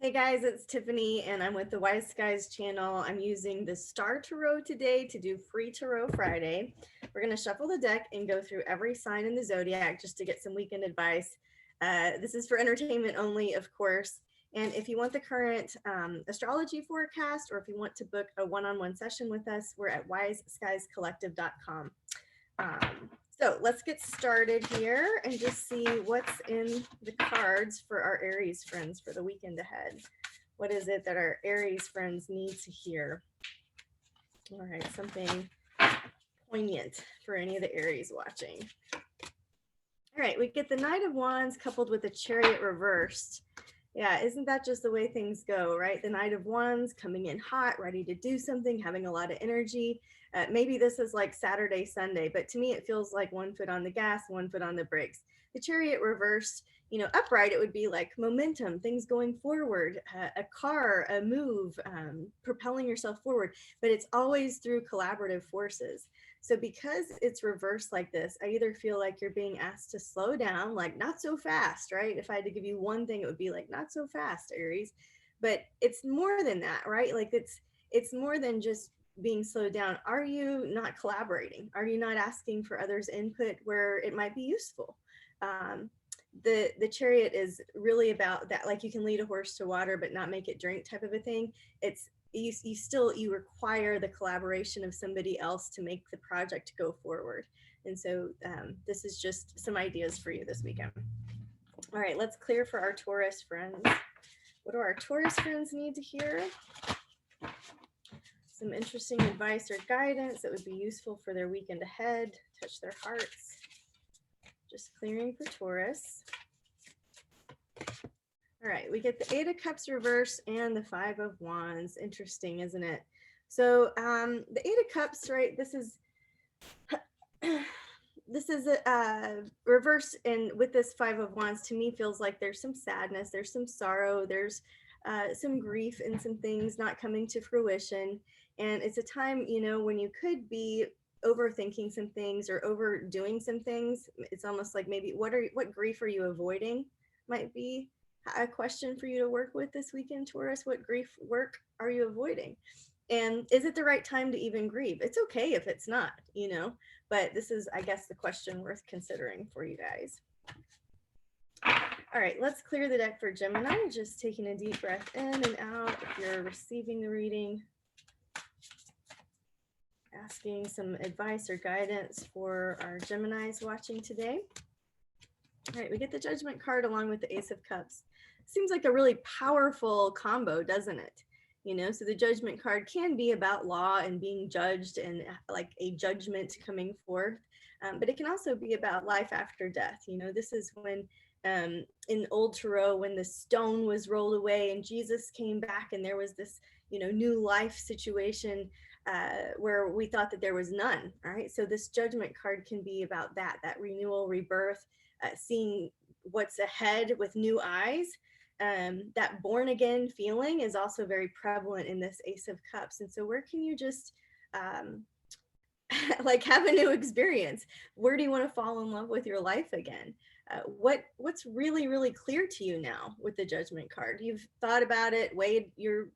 Hey guys, it's Tiffany and I'm with the Wise Skies channel. I'm using the Star Tarot today to do Free Tarot Friday. We're going to shuffle the deck and go through every sign in the zodiac just to get some weekend advice. This is for entertainment only, of course. And if you want the current astrology forecast or if you want to book a one-on-one session with us, we're at wiseskiescollective.com. So let's get started here and just see what's in the cards for our Aries friends for the weekend ahead. What is it that our Aries friends need to hear? All right, something poignant for any of the Aries watching. All right, we get the Knight of Wands coupled with the Chariot reversed. Yeah, isn't that just the way things go, right? The Knight of Wands coming in hot, ready to do something, having a lot of energy. Maybe this is like Saturday, Sunday, but to me, it feels like one foot on the gas, one foot on the brakes. The Chariot reversed, upright, it would be like momentum, things going forward, a car, a move, propelling yourself forward, but it's always through collaborative forces. So because it's reversed like this, I either feel like you're being asked to slow down, like not so fast, right? If I had to give you one thing, it would be like not so fast, Aries. But it's more than that, right? Like it's more than just being slowed down. Are you not collaborating? Are you not asking for others' input where it might be useful? The chariot is really about that, like you can lead a horse to water but not make it drink type of a thing. It's you require the collaboration of somebody else to make the project go forward. And so this is just some ideas for you this weekend. All right, let's clear for our Taurus friends. What do our Taurus friends need to hear? Some interesting advice or guidance that would be useful for their weekend ahead. Touch their hearts. Just clearing for Taurus. All right, we get the Eight of Cups reverse and the Five of Wands. Interesting, isn't it? So the Eight of Cups, right? This is a reverse, and with this Five of Wands, to me feels like there's some sadness, there's some sorrow, there's some grief and some things not coming to fruition. And it's a time, when you could be overthinking some things or overdoing some things. It's almost like maybe what grief are you avoiding might be a question for you to work with this weekend, Taurus. What grief work are you avoiding? And is it the right time to even grieve? It's okay if it's not, but this is, I guess, the question worth considering for you guys. All right, let's clear the deck for Gemini. Just taking a deep breath in and out if you're receiving the reading. Asking some advice or guidance for our Geminis watching today. All right, we get the Judgment card along with the Ace of Cups. Seems like a really powerful combo, doesn't it? So the Judgment card can be about law and being judged and like a judgment coming forth, but it can also be about life after death. This is when in old Tarot, when the stone was rolled away and Jesus came back and there was this, new life situation where we thought that there was none. All right, so this Judgment card can be about that renewal, rebirth, seeing what's ahead with new eyes. That born again feeling is also very prevalent in this Ace of Cups. And so where can you just like have a new experience? Where do you want to fall in love with your life again? What's really, really clear to you now with the Judgment card? You've thought about it, weighed your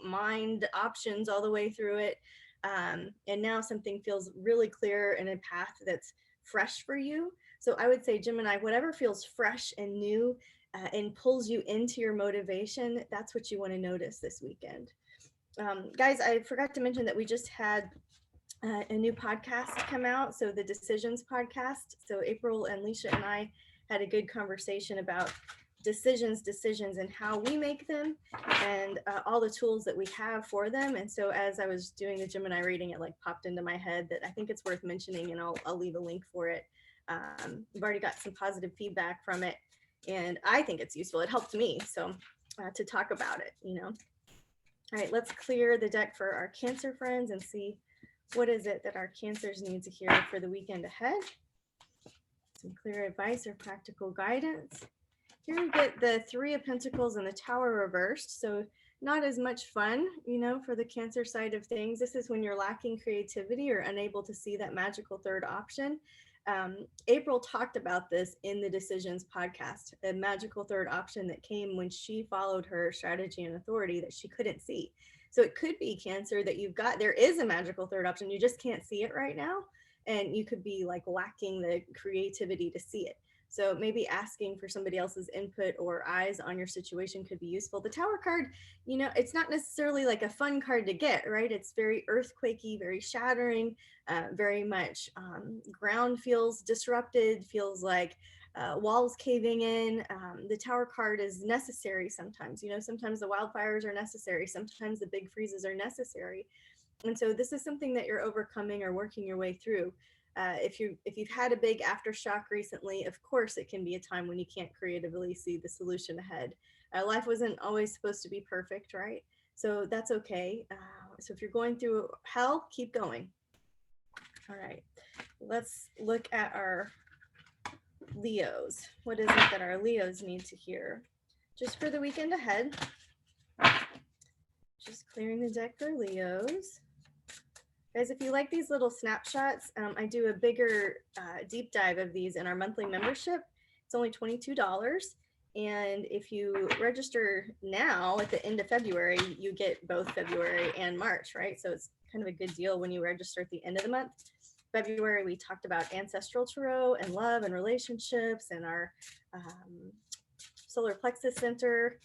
mind options all the way through it. And now something feels really clear in a path that's fresh for you. So I would say, Gemini, whatever feels fresh and new and pulls you into your motivation, that's what you want to notice this weekend. Guys, I forgot to mention that we just had a new podcast come out. So the Decisions podcast. So April and Leisha and I had a good conversation about decisions and how we make them and all the tools that we have for them. And so as I was doing the Gemini reading, it like popped into my head that I think it's worth mentioning, and I'll leave a link for it. We've already got some positive feedback from it, and I think it's useful. It helped me so to talk about it. All right, let's clear the deck for our Cancer friends and see what is it that our Cancers need to hear for the weekend ahead. Some clear advice or practical guidance. Here we get the Three of Pentacles and the Tower reversed. So not as much fun, for the Cancer side of things. This is when you're lacking creativity or unable to see that magical third option. April talked about this in the Decisions podcast, a magical third option that came when she followed her strategy and authority that she couldn't see. So it could be Cancer that you've got, there is a magical third option, you just can't see it right now. And you could be like lacking the creativity to see it. So maybe asking for somebody else's input or eyes on your situation could be useful. The Tower card, you know, it's not necessarily like a fun card to get, right? It's very earthquakey, very shattering, very much ground feels disrupted, feels like walls caving in. The Tower card is necessary sometimes. You know, sometimes the wildfires are necessary. Sometimes the big freezes are necessary. And so this is something that you're overcoming or working your way through. If you've had a big aftershock recently, of course it can be a time when you can't creatively see the solution ahead. Life wasn't always supposed to be perfect, right? So that's okay. So if you're going through hell, keep going. All right, let's look at our Leos. What is it that our Leos need to hear just for the weekend ahead? Just clearing the deck for Leos. Guys, if you like these little snapshots, I do a bigger deep dive of these in our monthly membership. It's only $22. And if you register now at the end of February, you get both February and March, right? So it's kind of a good deal when you register at the end of the month. February, we talked about ancestral tarot and love and relationships and our solar plexus center.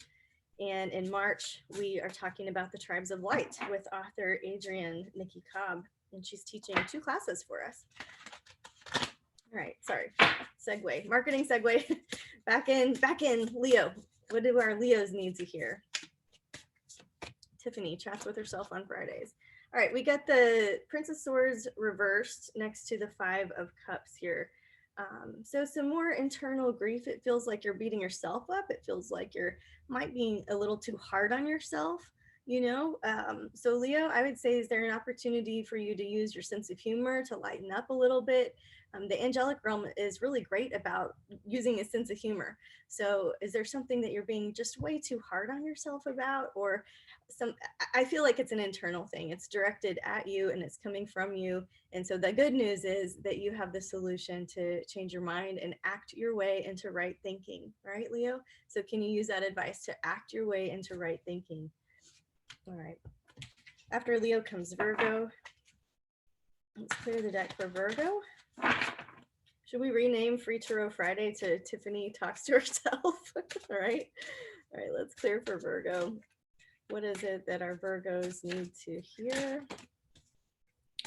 And in March, we are talking about the tribes of light with author Adrienne Nikki Cobb, and she's teaching 2 classes for us. All right, sorry, segue, marketing segue. back in Leo. What do our Leos need to hear? Tiffany chats with herself on Fridays. All right, we got the Prince of Swords reversed next to the 5 of Cups here. So some more internal grief. It feels like you're beating yourself up. It feels like you're might be a little too hard on yourself, you know? So Leo, I would say, is there an opportunity for you to use your sense of humor to lighten up a little bit? The angelic realm is really great about using a sense of humor. So is there something that you're being just way too hard on yourself about? Or I feel like it's an internal thing. It's directed at you and it's coming from you. And so the good news is that you have the solution to change your mind and act your way into right thinking, right, Leo? So can you use that advice to act your way into right thinking? All right. After Leo comes Virgo. Let's clear the deck for Virgo. Should we rename Free Tarot Friday to Tiffany Talks to Herself? All right. All right, let's clear for Virgo. What is it that our Virgos need to hear?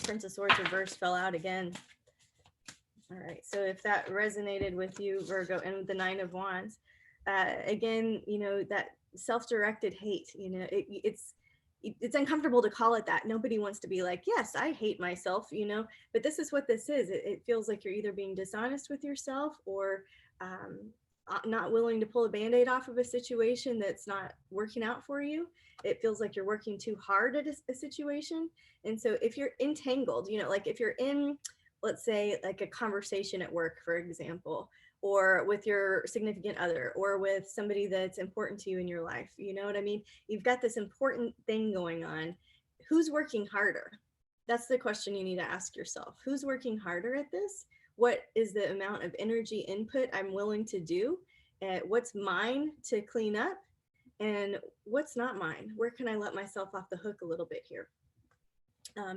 Prince of Swords reverse fell out again. All right, so if that resonated with you, Virgo, and the 9 of Wands, again, you know, that self-directed hate, you know, it's uncomfortable to call it that. Nobody wants to be like, yes, I hate myself, you know, but this is what this is. It feels like you're either being dishonest with yourself or not willing to pull a Band-Aid off of a situation that's not working out for you. It feels like you're working too hard at a situation. And so if you're entangled, you know, like if you're in, let's say, like a conversation at work, for example, or with your significant other, or with somebody that's important to you in your life, you know what I mean? You've got this important thing going on. Who's working harder? That's the question you need to ask yourself. Who's working harder at this? What is the amount of energy input I'm willing to do? What's mine to clean up? And what's not mine? Where can I let myself off the hook a little bit here?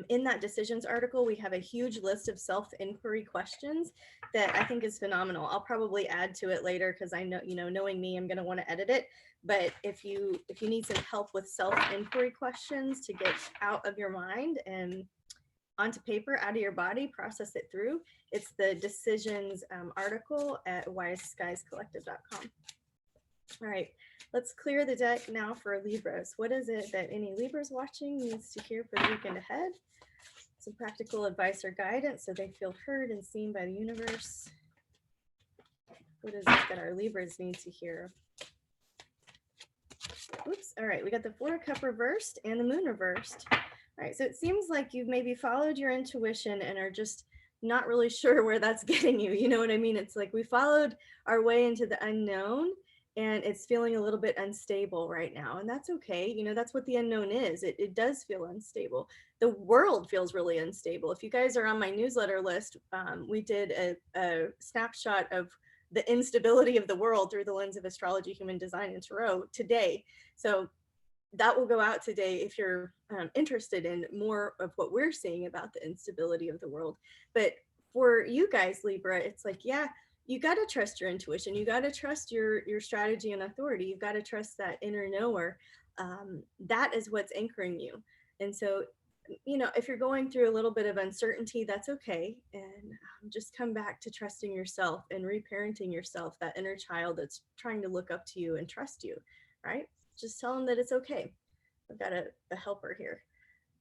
In that decisions article, we have a huge list of self-inquiry questions that I think is phenomenal. I'll probably add to it later because I know, you know, knowing me, I'm going to want to edit it. But if you need some help with self-inquiry questions to get out of your mind and onto paper, out of your body, process it through, it's the decisions article at wiseskiescollective.com. All right, let's clear the deck now for Libras. What is it that any Libras watching needs to hear for the weekend ahead? Some practical advice or guidance so they feel heard and seen by the universe. What is it that our Libras need to hear? Oops, all right, we got the 4 of Cups reversed and the Moon reversed. All right, so it seems like you've maybe followed your intuition and are just not really sure where that's getting you. You know what I mean? It's like we followed our way into the unknown and it's feeling a little bit unstable right now. And that's okay. You know, that's what the unknown is. It does feel unstable. The world feels really unstable. If you guys are on my newsletter list, we did a snapshot of the instability of the world through the lens of astrology, human design, and tarot today. So that will go out today if you're interested in more of what we're seeing about the instability of the world. But for you guys, Libra, it's like, yeah, you got to trust your intuition. You got to trust your strategy and authority. You've got to trust that inner knower. That is what's anchoring you. And so, you know, if you're going through a little bit of uncertainty, that's okay. And just come back to trusting yourself and reparenting yourself, that inner child that's trying to look up to you and trust you, right? Just tell them that it's okay. I've got a helper here.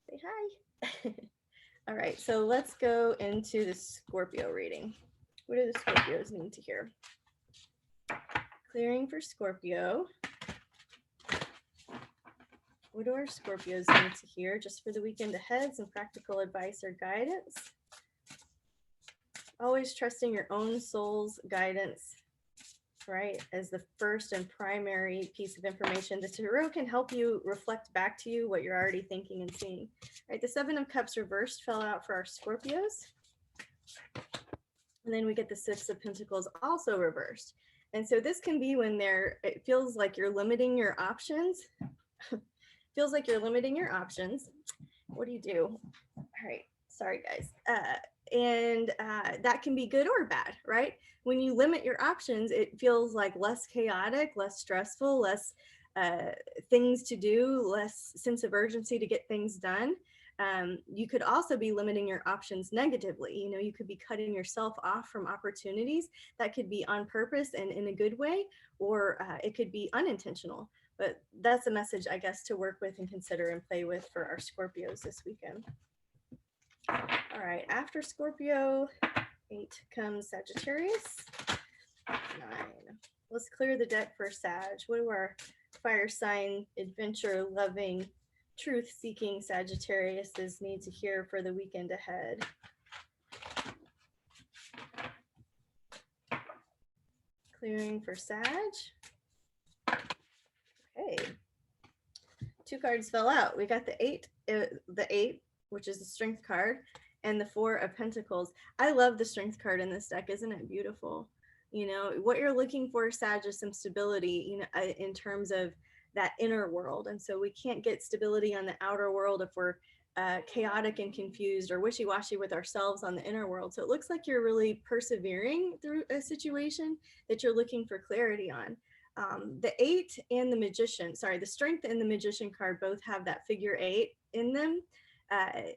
Say hi. All right, so let's go into the Scorpio reading. What do the Scorpios need to hear? Clearing for Scorpio. What do our Scorpios need to hear just for the weekend ahead? Some practical advice or guidance. Always trusting your own soul's guidance, right, as the first and primary piece of information. The tarot can help you reflect back to you what you're already thinking and seeing. Right, the Seven of Cups reversed fell out for our Scorpios. And then we get the Six of Pentacles also reversed. And so this can be when it feels like you're limiting your options. Feels like you're limiting your options. What do you do? All right, sorry guys. And that can be good or bad, right? When you limit your options, it feels like less chaotic, less stressful, less things to do, less sense of urgency to get things done. You could also be limiting your options negatively. You know, you could be cutting yourself off from opportunities that could be on purpose and in a good way, or it could be unintentional. But that's a message, I guess, to work with and consider and play with for our Scorpios this weekend. All right, after Scorpio, 8 comes Sagittarius. 9. Let's clear the deck for Sag. What do our fire sign, adventure loving, truth seeking Sagittariuses need to hear for the weekend ahead? Clearing for Sag. Okay. 2 cards fell out. We got the 8, which is the Strength card, and the 4 of Pentacles. I love the Strength card in this deck. Isn't it beautiful? You know, what you're looking for, Sag, is some stability, you know, in terms of that inner world. And so we can't get stability on the outer world if we're chaotic and confused or wishy-washy with ourselves on the inner world. So it looks like you're really persevering through a situation that you're looking for clarity on. The 8 and the Magician, the Strength and the Magician card both have that figure 8 in them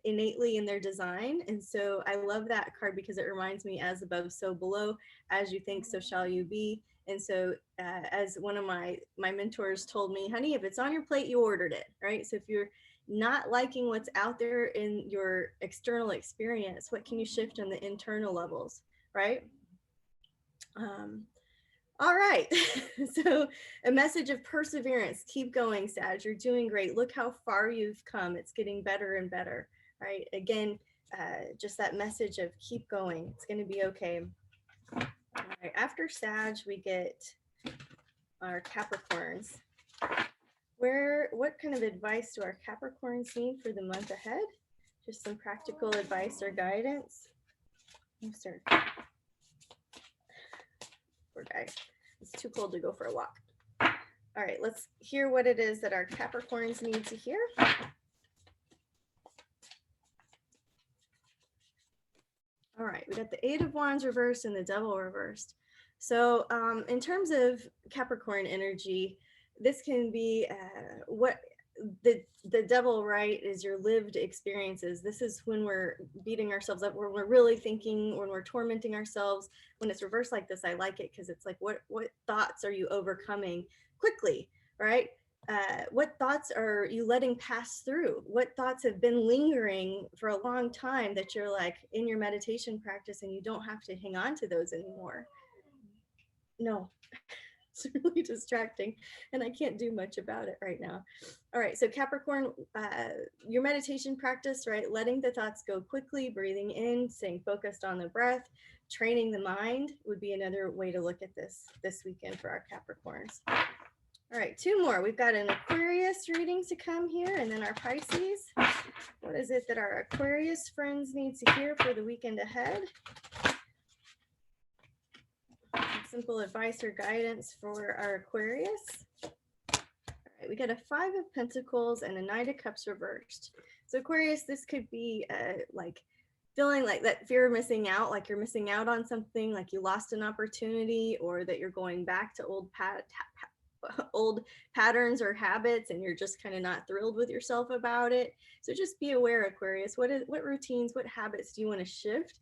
innately in their design. And so I love that card because it reminds me, as above, so below, as you think, so shall you be. And so as one of my mentors told me, honey, if it's on your plate, you ordered it, right? So if you're not liking what's out there in your external experience, what can you shift on the internal levels, right? All right, so a message of perseverance. Keep going, Sag. You're doing great. Look how far you've come. It's getting better and better, right? Again, just that message of keep going. It's going to be okay. All right, after Sag, we get our Capricorns. What kind of advice do our Capricorns need for the month ahead? Just some practical advice or guidance. Oh, sir. Poor guy. It's too cold to go for a walk. All right, let's hear what it is that our Capricorns need to hear. All right, we got the 8 of Wands reversed and the Devil reversed. So in terms of Capricorn energy, this can be what the Devil, right, is your lived experiences. This is when we're beating ourselves up, when we're really thinking, when we're tormenting ourselves. When it's reversed like this, I like it because it's like, what thoughts are you overcoming quickly, right? What thoughts are you letting pass through? What thoughts have been lingering for a long time that you're like in your meditation practice and you don't have to hang on to those anymore? No. It's really distracting and I can't do much about it right now. All right, so Capricorn, your meditation practice, right? Letting the thoughts go quickly, breathing in, staying focused on the breath, training the mind would be another way to look at this weekend for our Capricorns. All right, two more. We've got an Aquarius reading to come here, and then our Pisces. What is it that our Aquarius friends need to hear for the weekend ahead? Simple advice or guidance for our Aquarius. All right, we got a 5 of Pentacles and a 9 of Cups reversed. So Aquarius, this could be like feeling like that fear of missing out, like you're missing out on something, like you lost an opportunity, or that you're going back to old patterns or habits and you're just kind of not thrilled with yourself about it. So just be aware, Aquarius, what routines, what habits do you want to shift?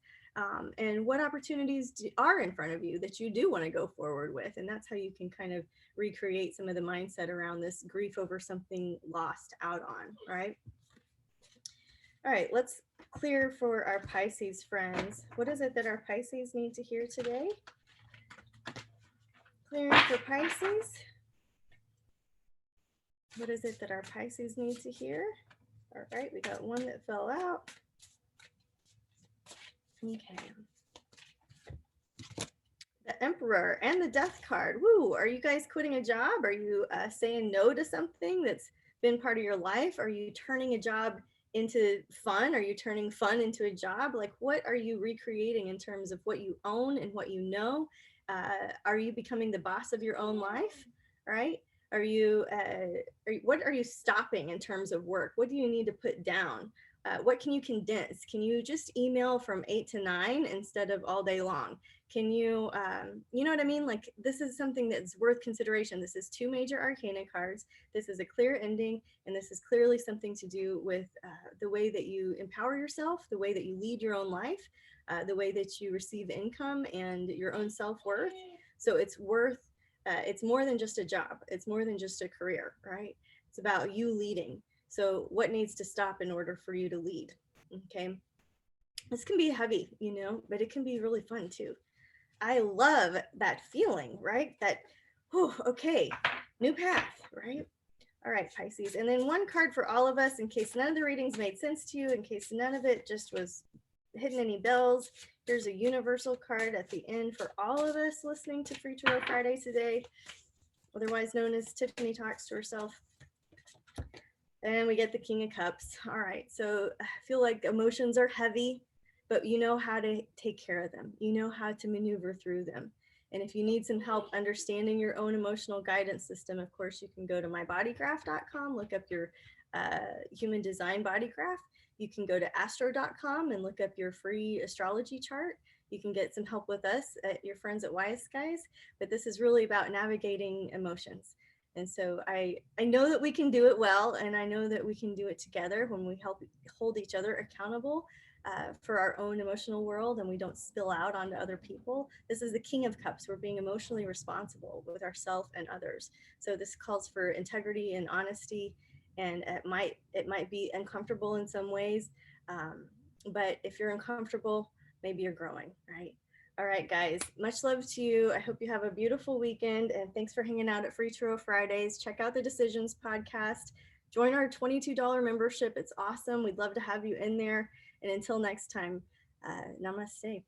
And what opportunities are in front of you that you do want to go forward with? And that's how you can kind of recreate some of the mindset around this grief over something lost out on, right? All right, let's clear for our Pisces friends. What is it that our Pisces need to hear today? Clearing for Pisces. What is it that our Pisces need to hear? All right, we got one that fell out. Okay. The Emperor and the Death card. Woo, are you guys quitting a job? Are you saying no to something that's been part of your life? Are you turning a job into fun? Are you turning fun into a job? Like, what are you recreating in terms of what you own and what you know? Are you becoming the boss of your own life, right? What are you stopping in terms of work? What do you need to put down? What can you condense? Can you just email from 8 to 9 instead of all day long? Can you, you know what I mean? Like, this is something that's worth consideration. This is 2 major arcana cards. This is a clear ending, and this is clearly something to do with the way that you empower yourself, the way that you lead your own life, the way that you receive income and your own self-worth. So it's more than just a job. It's more than just a career, right? It's about you leading. So what needs to stop in order for you to lead? Okay. This can be heavy, you know, but it can be really fun too. I love that feeling, right? That, oh, okay, new path, right? All right, Pisces. And then one card for all of us in case none of the readings made sense to you, in case none of it just was hitting any bells. Here's a universal card at the end for all of us listening to Free Tarot Friday today, otherwise known as Tiffany Talks to Herself. And we get the King of Cups. All right, so I feel like emotions are heavy, but you know how to take care of them. You know how to maneuver through them. And if you need some help understanding your own emotional guidance system, of course, you can go to mybodygraph.com, look up your human design body graph. You can go to astro.com and look up your free astrology chart. You can get some help with us at your friends at Wise Skies, but this is really about navigating emotions. And so I know that we can do it well, and I know that we can do it together when we help hold each other accountable for our own emotional world, and we don't spill out onto other people. This is the King of Cups. We're being emotionally responsible with ourselves and others. So this calls for integrity and honesty, and it might be uncomfortable in some ways, but if you're uncomfortable, maybe you're growing, right? All right, guys, much love to you. I hope you have a beautiful weekend, and thanks for hanging out at Free Tarot Fridays. Check out the Decisions podcast. Join our $22 membership. It's awesome. We'd love to have you in there. And until next time, namaste.